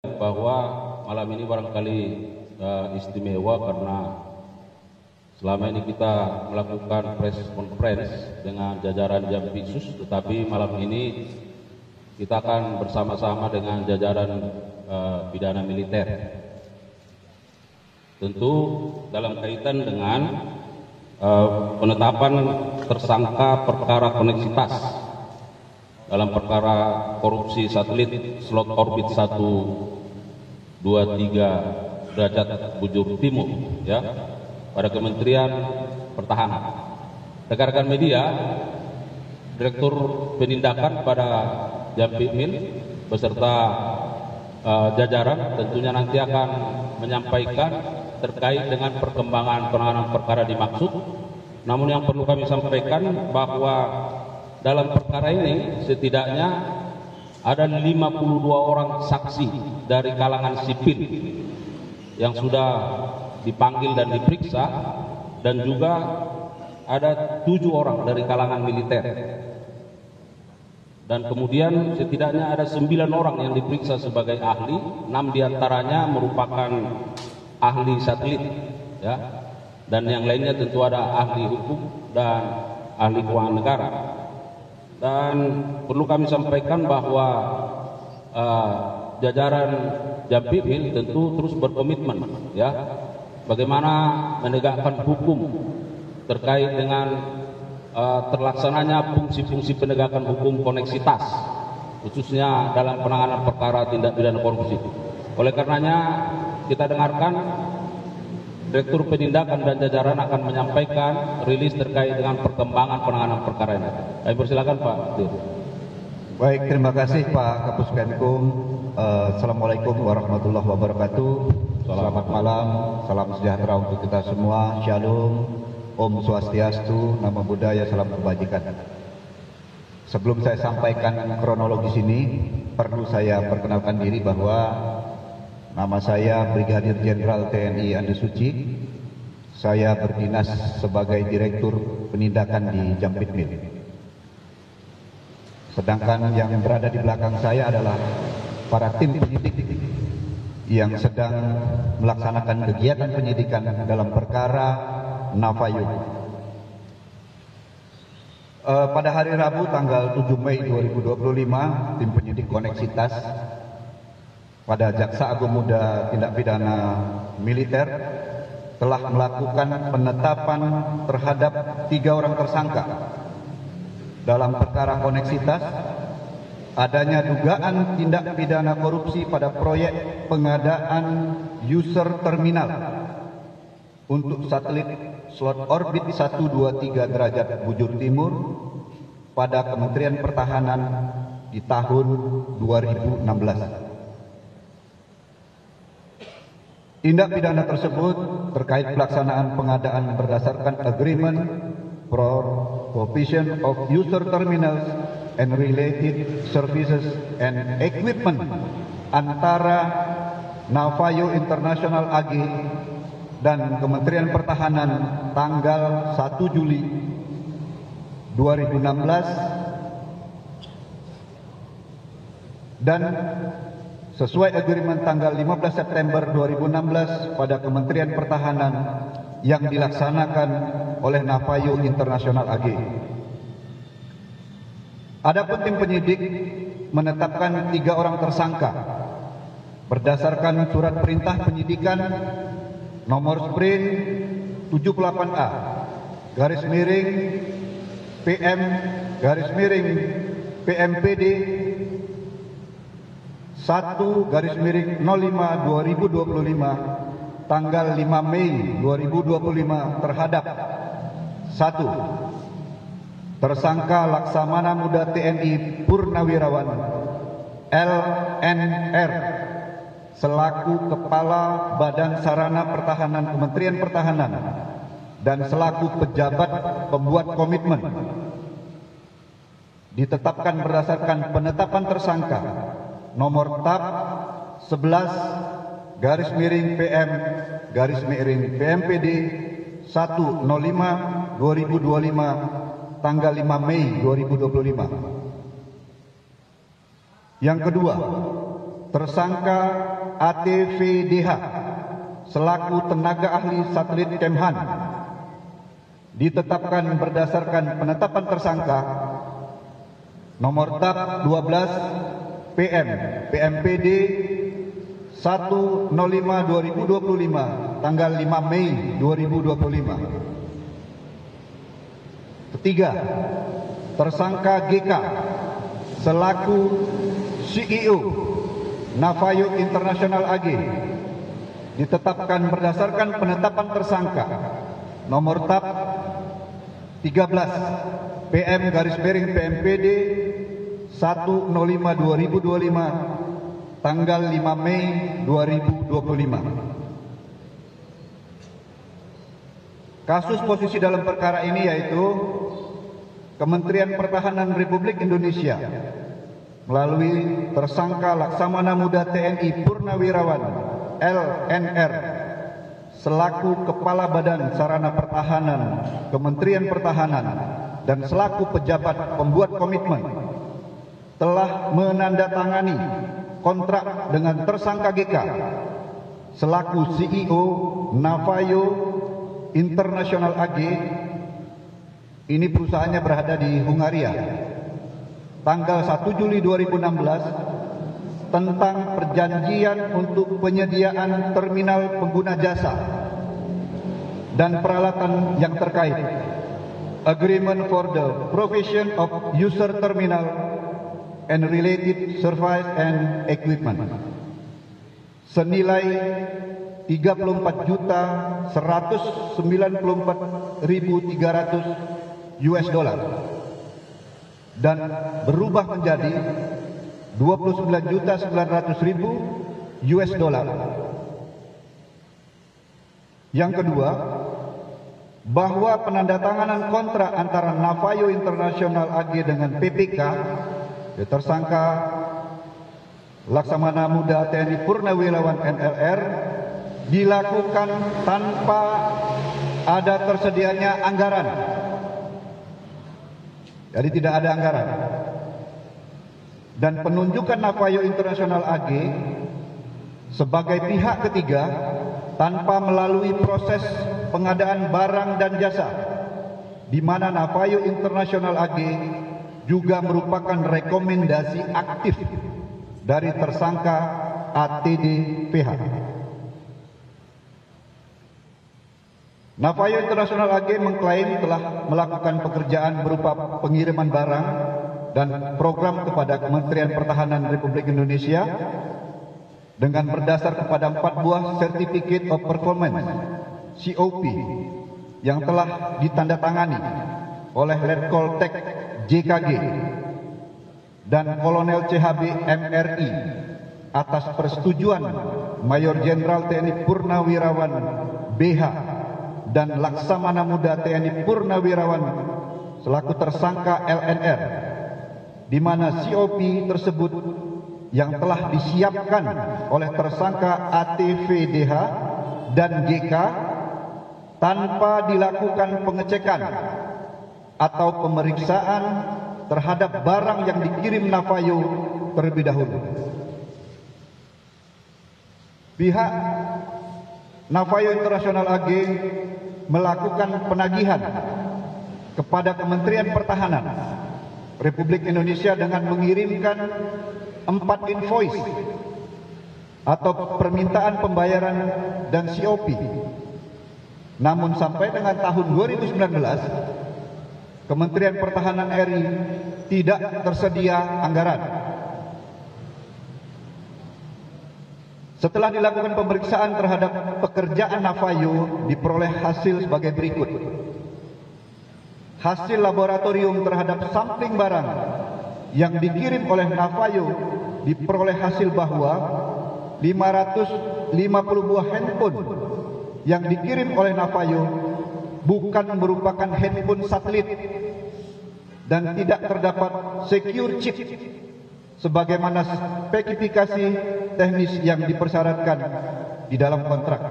bahwa malam ini barangkali istimewa karena selama ini kita melakukan press conference dengan jajaran Jampitsus, tetapi malam ini kita akan bersama-sama dengan jajaran pidana militer. Tentu dalam kaitan dengan penetapan tersangka perkara koneksitas dalam perkara korupsi satelit slot orbit 123 derajat bujur timur, ya, pada Kementerian Pertahanan. Rekan-rekan media, Direktur Penindakan pada Jampitmil beserta jajaran tentunya nanti akan menyampaikan terkait dengan perkembangan penanganan perkara dimaksud. Namun yang perlu kami sampaikan bahwa dalam perkara ini setidaknya ada 52 orang saksi dari kalangan sipil yang sudah dipanggil dan diperiksa, dan juga ada 7 orang dari kalangan militer. Dan kemudian setidaknya ada 9 orang yang diperiksa sebagai ahli, 6 diantaranya merupakan ahli satelit, ya, dan yang lainnya tentu ada ahli hukum dan ahli keuangan negara. Dan perlu kami sampaikan bahwa jajaran Jampitmil tentu terus berkomitmen, ya, bagaimana menegakkan hukum terkait dengan terlaksananya fungsi-fungsi penegakan hukum koneksitas, khususnya dalam penanganan perkara tindak pidana korupsi. Oleh karenanya kita dengarkan Direktur Penindakan dan jajaran akan menyampaikan rilis terkait dengan perkembangan penanganan perkara ini. Kami persilakan Pak Dir. Baik, terima kasih Pak Kapus Penkum. Assalamualaikum warahmatullahi wabarakatuh. Selamat malam, salam sejahtera untuk kita semua. Shalom, Om Swastiastu, Namo Buddhaya, salam kebajikan. Sebelum saya sampaikan kronologis ini, perlu saya perkenalkan diri bahwa nama saya Brigadir Jenderal TNI Andi Suci. Saya berdinas sebagai Direktur Penindakan di Jampitmil. Sedangkan yang berada di belakang saya adalah para tim penyidik yang sedang melaksanakan kegiatan penyidikan dalam perkara Navayu. Pada hari Rabu tanggal 7 Mei 2025, tim penyidik koneksitas pada Jaksa Agung Muda Tindak Pidana Militer telah melakukan penetapan terhadap 3 orang tersangka dalam perkara koneksitas adanya dugaan tindak pidana korupsi pada proyek pengadaan user terminal untuk satelit slot orbit 123 derajat bujur timur pada Kementerian Pertahanan di tahun 2016. Tindak pidana tersebut terkait pelaksanaan pengadaan berdasarkan agreement for provision of user terminals and related services and equipment antara Navayu International AG dan Kementerian Pertahanan tanggal 1 Juli 2016 dan sesuai agreement tanggal 15 September 2016 pada Kementerian Pertahanan yang dilaksanakan oleh Navayu International AG. Adapun tim penyidik menetapkan 3 orang tersangka berdasarkan surat perintah penyidikan nomor sprint 78A garis miring PM garis miring PMPD 1 garis miring 05 2025 tanggal 5 Mei 2025 terhadap 1. Tersangka Laksamana Muda TNI Purnawirawan LNR selaku Kepala Badan Sarana Pertahanan Kementerian Pertahanan dan selaku pejabat pembuat komitmen ditetapkan berdasarkan penetapan tersangka nomor TAP 11 garis miring PM garis miring PMPD 105 2025 tanggal 5 Mei 2025. Yang kedua, tersangka ATVDH selaku tenaga ahli satelit Kemhan ditetapkan berdasarkan penetapan tersangka nomor TAP 12 PM PMPD 105/2025 tanggal 5 Mei 2025. Ketiga, tersangka GK selaku CEO Navayo International AG ditetapkan berdasarkan penetapan tersangka nomor TAP 13 PM/PMPD 105/2025 tanggal 5 Mei 2025. Kasus posisi dalam perkara ini yaitu Kementerian Pertahanan Republik Indonesia melalui tersangka Laksamana Muda TNI Purnawirawan LNR selaku Kepala Badan Sarana Pertahanan Kementerian Pertahanan dan selaku pejabat pembuat komitmen telah menandatangani kontrak dengan tersangka GK selaku CEO Navayo International AG. Ini perusahaannya berada di Hungaria. Tanggal 1 Juli 2016 tentang perjanjian untuk penyediaan terminal pengguna jasa dan peralatan yang terkait. Agreement for the provision of user terminal and related service and equipment senilai 34.194.300 US dollar dan berubah menjadi 29.900.000 US dollar. Yang kedua, bahwa penandatanganan kontrak antara Navayo International AG dengan PPK tersangka Laksamana Muda TNI Purnawirawan NLR dilakukan tanpa ada tersedianya anggaran. Jadi tidak ada anggaran. Dan penunjukan Navayo International AG sebagai pihak ketiga tanpa melalui proses pengadaan barang dan jasa, di mana Navayo International AG juga merupakan rekomendasi aktif dari tersangka ATD-PH. Navayo International AG mengklaim telah melakukan pekerjaan berupa pengiriman barang dan program kepada Kementerian Pertahanan Republik Indonesia dengan berdasar kepada 4 buah Certificate of Performance COP yang telah ditandatangani oleh Letkol Tek JKG dan Kolonel CHB MRI atas persetujuan Mayor Jenderal TNI Purnawirawan BH dan Laksamana Muda TNI Purnawirawan selaku tersangka LNR, di mana COP tersebut yang telah disiapkan oleh tersangka ATVDH dan GK tanpa dilakukan pengecekan atau pemeriksaan terhadap barang yang dikirim Navayo terlebih dahulu. Pihak Navayo International AG melakukan penagihan kepada Kementerian Pertahanan Republik Indonesia dengan mengirimkan 4 invoice atau permintaan pembayaran dan COP. Namun sampai dengan tahun 2019 Kementerian Pertahanan RI tidak tersedia anggaran. Setelah dilakukan pemeriksaan terhadap pekerjaan Navayo, diperoleh hasil sebagai berikut. Hasil laboratorium terhadap sampling barang yang dikirim oleh Navayo diperoleh hasil bahwa 550 buah handphone yang dikirim oleh Navayo bukan merupakan handphone satelit dan tidak terdapat secure chip sebagaimana spesifikasi teknis yang dipersyaratkan di dalam kontrak.